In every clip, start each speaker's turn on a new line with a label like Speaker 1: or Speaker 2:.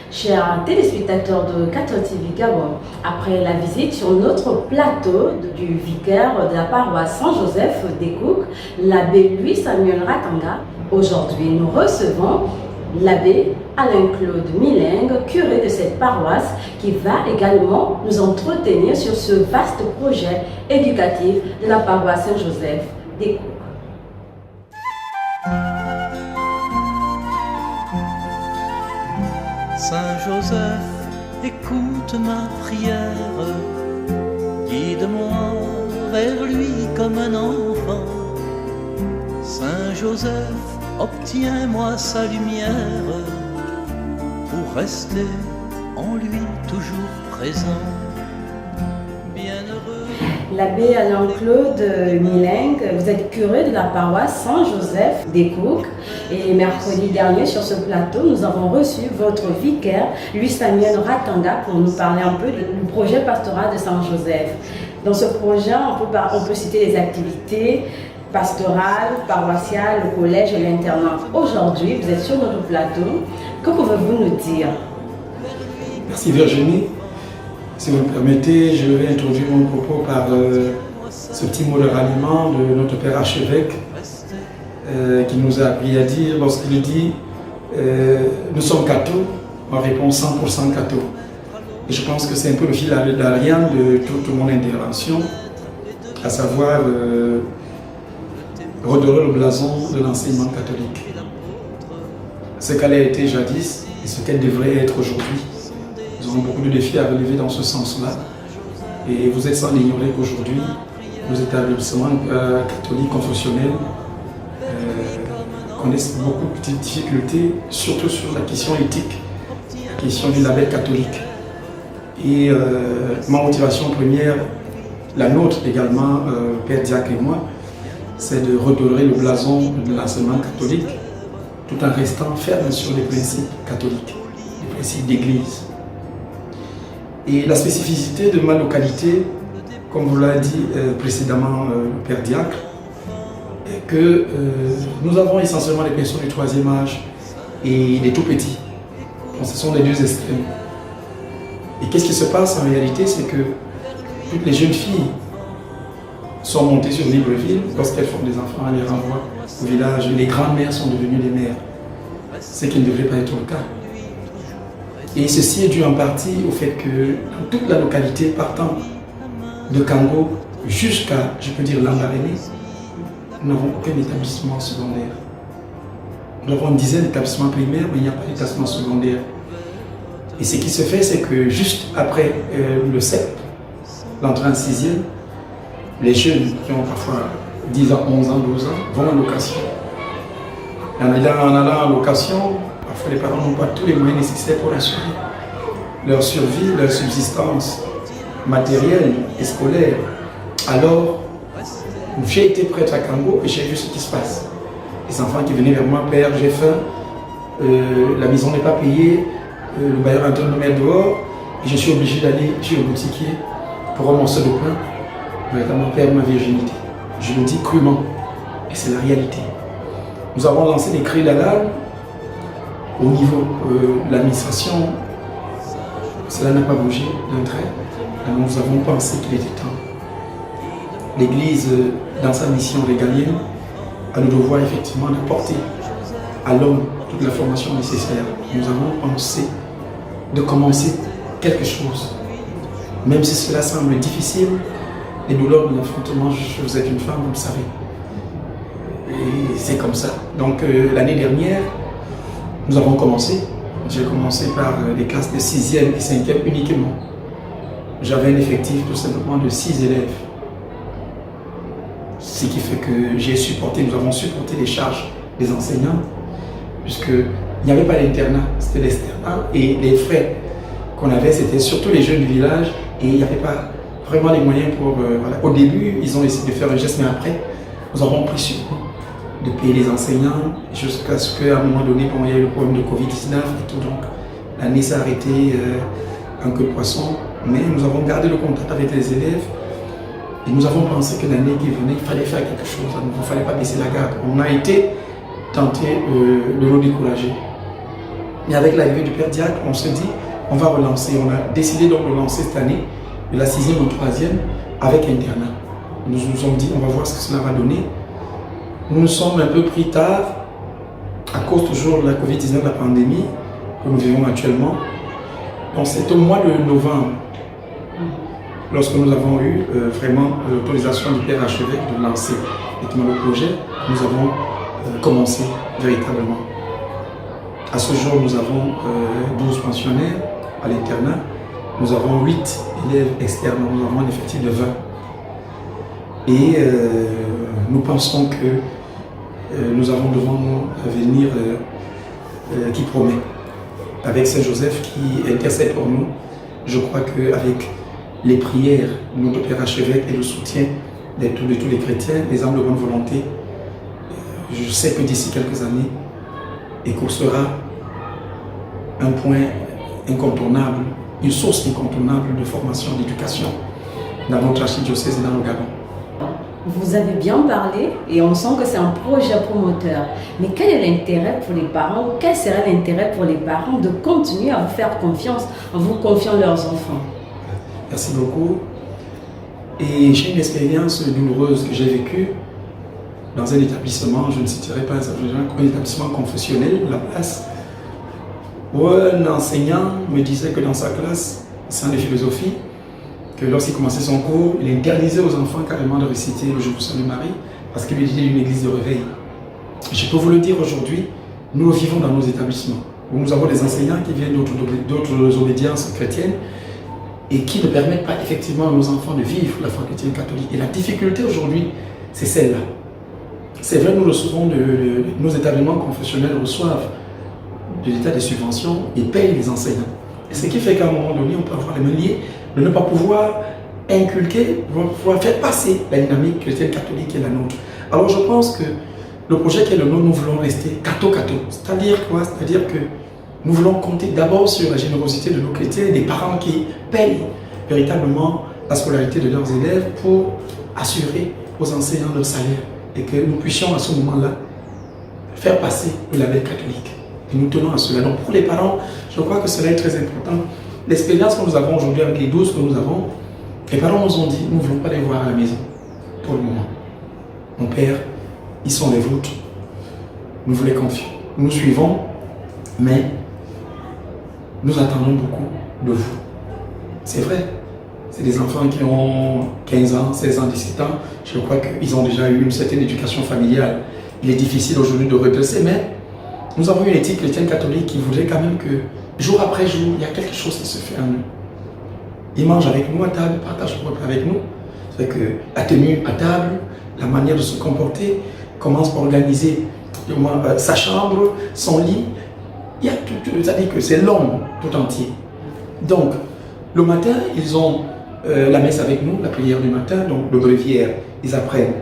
Speaker 1: Chers téléspectateurs de 14 TV Gabon, après la visite sur notre plateau du vicaire de la paroisse Saint-Joseph d'Ekouk, l'abbé Louis-Samuel Ratanga, aujourd'hui nous recevons l'abbé Alain-Claude Milingue, curé de cette paroisse, qui va également nous entretenir sur ce vaste projet éducatif de la paroisse Saint-Joseph d'Ekouk.
Speaker 2: Saint Joseph, écoute ma prière, guide-moi vers lui comme un enfant. Saint Joseph, obtiens-moi sa lumière, pour rester en lui toujours présent. Bienheureux.
Speaker 1: L'abbé Alain-Claude Milingue, vous êtes curé de la paroisse Saint-Joseph d'Ekouk et mercredi dernier sur ce plateau, nous avons reçu votre vicaire Louis-Samuel Ratanga pour nous parler un peu du projet pastoral de Saint-Joseph. Dans ce projet, on peut citer les activités pastorales, paroissiales, le collège et l'internat. Aujourd'hui, vous êtes sur notre plateau. Que pouvez-vous nous dire?
Speaker 3: Merci Virginie. Si vous me permettez, je vais introduire mon propos par ce petit mot de ralliement de notre Père archevêque qui nous a appris à dire, lorsqu'il dit nous sommes cathos, on répond 100% cathos. Et je pense que c'est un peu le fil d'Ariane de toute mon intervention, à savoir redorer le blason de l'enseignement catholique. Ce qu'elle a été jadis et ce qu'elle devrait être aujourd'hui. Nous avons beaucoup de défis à relever dans ce sens-là. Et vous êtes sans l'ignorer qu'aujourd'hui, nos établissements catholiques confessionnels connaissent beaucoup de difficultés, surtout sur la question éthique, la question du label catholique. Et ma motivation première, la nôtre également, Père Diacre et moi, c'est de redorer le blason de l'enseignement catholique tout en restant ferme sur les principes catholiques, les principes d'église. Et la spécificité de ma localité, comme vous l'a dit précédemment le Père Diacre, est que nous avons essentiellement des personnes du troisième âge et des tout petits. Donc, ce sont les deux extrêmes. Et qu'est-ce qui se passe en réalité, c'est que toutes les jeunes filles sont montées sur Libreville. Lorsqu'elles font des enfants, elles les renvoient au village. Les grandes-mères sont devenues des mères, ce qui ne devrait pas être le cas. Et ceci est dû en partie au fait que dans toute la localité, partant de Kango jusqu'à, je peux dire, Lambaréné, nous n'avons aucun établissement secondaire. Nous avons une dizaine d'établissements primaires, mais il n'y a pas d'établissement secondaire. Et ce qui se fait, c'est que juste après le CEP, l'entrée en 6e, les jeunes qui ont parfois 10 ans, 11 ans, 12 ans, vont en location. Et en allant en location, parfois les parents n'ont pas tous les moyens nécessaires pour assurer leur survie, leur subsistance matérielle et scolaire. Alors, j'ai été prêtre à Kango et j'ai vu ce qui se passe. Les enfants qui venaient vers moi, Père, j'ai faim, la maison n'est pas payée, le bailleur est en train de me mettre dehors, et je suis obligé d'aller chez le boutiquier pour un morceau de pain, véritablement perdre ma virginité. Je le dis crûment, et c'est la réalité. Nous avons lancé des cris d'alarme au niveau de l'administration. Cela n'a pas bougé d'un trait. Alors nous avons pensé qu'il était temps. L'Église, dans sa mission régalienne, a le devoir effectivement d'apporter à l'homme toute la formation nécessaire. Nous avons pensé de commencer quelque chose. Même si cela semble difficile, les douleurs de l'affrontement, vous êtes une femme, vous le savez. Et c'est comme ça. Donc l'année dernière, nous avons commencé. J'ai commencé par les classes de 6e et 5e uniquement. J'avais un effectif tout simplement de 6 élèves. Ce qui fait que nous avons supporté les charges des enseignants, puisqu'il n'y avait pas d'internat, c'était l'externat, et les frais qu'on avait, c'était surtout les jeunes du village, et il n'y avait pas vraiment les moyens pour... voilà. Au début, ils ont essayé de faire un geste, mais après, nous avons pris sur nous de payer les enseignants, jusqu'à ce qu'à un moment donné, il y a eu le problème de Covid-19 et tout, donc l'année s'est arrêtée en queue de poisson, mais nous avons gardé le contact avec les élèves, et nous avons pensé que l'année qui venait, il fallait faire quelque chose, il ne fallait pas baisser la garde. On a été tenté de nous décourager. Mais avec l'arrivée du Père Diacre, on se dit, on va relancer. On a décidé donc de lancer cette année, de la 6e au 3e, avec internat. Nous nous sommes dit, on va voir ce que cela va donner. Nous nous sommes un peu pris tard, à cause toujours de la Covid-19, la pandémie que nous vivons actuellement. Donc c'est au mois de novembre, lorsque nous avons eu vraiment l'autorisation du Père Archevêque de lancer le projet, nous avons commencé véritablement. À ce jour, nous avons 12 pensionnaires à l'internat, nous avons 8 élèves externes, nous avons un effectif de 20. Et nous pensons que nous avons devant nous un avenir qui promet. Avec Saint-Joseph qui intercède pour nous, je crois qu'avec les prières de notre Père Archevêque et le soutien de tous les chrétiens, les âmes de bonne volonté, je sais que d'ici quelques années, ECHO sera un point incontournable, une source incontournable de formation, d'éducation dans notre archidiocèse et dans le Gabon.
Speaker 1: Vous avez bien parlé et on sent que c'est un projet promoteur. Mais quel est l'intérêt pour les parents? Quel serait l'intérêt pour les parents de continuer à vous faire confiance en vous confiant leurs enfants?
Speaker 3: Merci beaucoup. Et j'ai une expérience douloureuse que j'ai vécue dans un établissement, je ne citerai pas un établissement confessionnel, la place, où un enseignant me disait que dans sa classe, c'est de philosophie, que lorsqu'il commençait son cours, il interdisait aux enfants carrément de réciter le Je vous salue Marie, parce qu'il était une église de réveil. Je peux vous le dire aujourd'hui, nous le vivons dans nos établissements, où nous avons des enseignants qui viennent d'autres obédiences chrétiennes et qui ne permettent pas effectivement à nos enfants de vivre la foi chrétienne catholique. Et la difficulté aujourd'hui, c'est celle-là. C'est vrai, nous recevons nos établissements confessionnels reçoivent de l'État des subventions et payent les enseignants. Et ce qui fait qu'à un moment donné, on peut avoir les mains liées de ne pas pouvoir inculquer, de pouvoir faire passer la dynamique chrétienne catholique qui est la nôtre. Alors je pense que le projet qui est le nôtre, nous voulons rester catho-catho. C'est-à-dire quoi? C'est-à-dire que nous voulons compter d'abord sur la générosité de nos chrétiens, des parents qui payent véritablement la scolarité de leurs élèves pour assurer aux enseignants leur salaire et que nous puissions à ce moment-là faire passer le label catholique. Et nous tenons à cela. Donc pour les parents, je crois que cela est très important. L'expérience que nous avons aujourd'hui avec les 12 que nous avons, les parents nous ont dit, nous ne voulons pas les voir à la maison pour le moment. Mon Père, ils sont les vôtres. Nous vous les confions. Nous suivons, mais nous attendons beaucoup de vous. C'est vrai. C'est des enfants qui ont 15 ans, 16 ans, 17 ans. Je crois qu'ils ont déjà eu une certaine éducation familiale. Il est difficile aujourd'hui de redresser, mais nous avons une éthique chrétienne catholique qui voudrait quand même que, jour après jour, il y a quelque chose qui se fait en nous. Ils mangent avec nous à table, ils partagent le repas avec nous. C'est que la tenue à table, la manière de se comporter, commence par organiser sa chambre, son lit. Il y a tout, c'est-à-dire que c'est l'homme tout entier. Donc, le matin, ils ont la messe avec nous, la prière du matin, donc le bréviaire, ils apprennent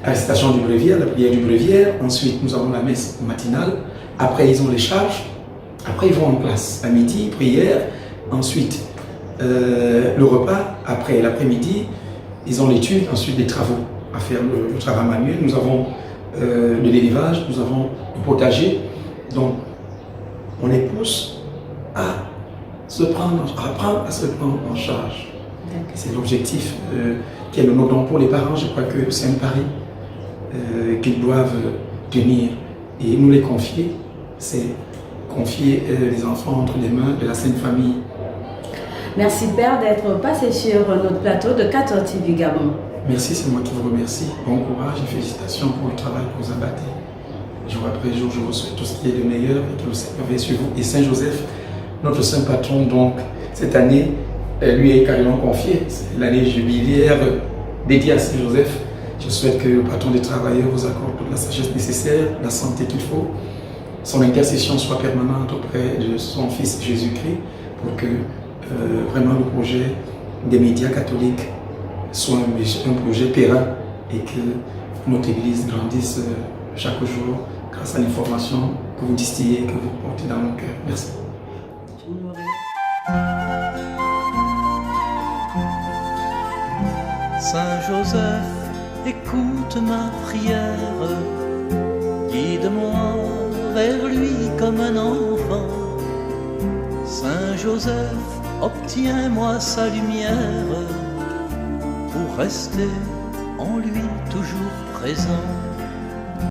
Speaker 3: la récitation du bréviaire, la prière du bréviaire. Ensuite, nous avons la messe matinale. Après, ils ont les charges. Après, ils vont en classe. À midi, prière. Ensuite, le repas. Après, l'après-midi, ils ont l'étude. Ensuite, les travaux à faire, le travail manuel. Nous avons le délivage. Nous avons le potager. Donc, on les pousse à apprendre à se prendre en charge. C'est l'objectif qui est le nôtre. Donc, pour les parents, je crois que c'est un pari qu'ils doivent tenir. Et nous les confier, c'est confier les enfants entre les mains de la Sainte Famille.
Speaker 1: Merci Père d'être passé sur notre plateau de 14 TV Gabon.
Speaker 3: Merci, c'est moi qui vous remercie. Bon courage et félicitations pour le travail que vous abattez. Jour après jour, je vous souhaite tout ce qui est le meilleur et que le Seigneur veille sur vous. Et Saint Joseph, notre saint patron, donc, cette année, lui est carrément confié. C'est l'année jubilaire dédiée à Saint Joseph. Je souhaite que le patron des travailleurs vous accorde toute la sagesse nécessaire, la santé qu'il faut. Son intercession soit permanente auprès de son Fils Jésus-Christ pour que vraiment le projet des médias catholiques soit un projet périn et que notre Église grandisse chaque jour grâce à l'information que vous distillez, que vous portez dans nos cœurs. Merci.
Speaker 2: Saint Joseph, écoute ma prière, guide-moi vers lui comme un enfant. Saint Joseph, obtiens-moi sa lumière pour rester en lui toujours présent.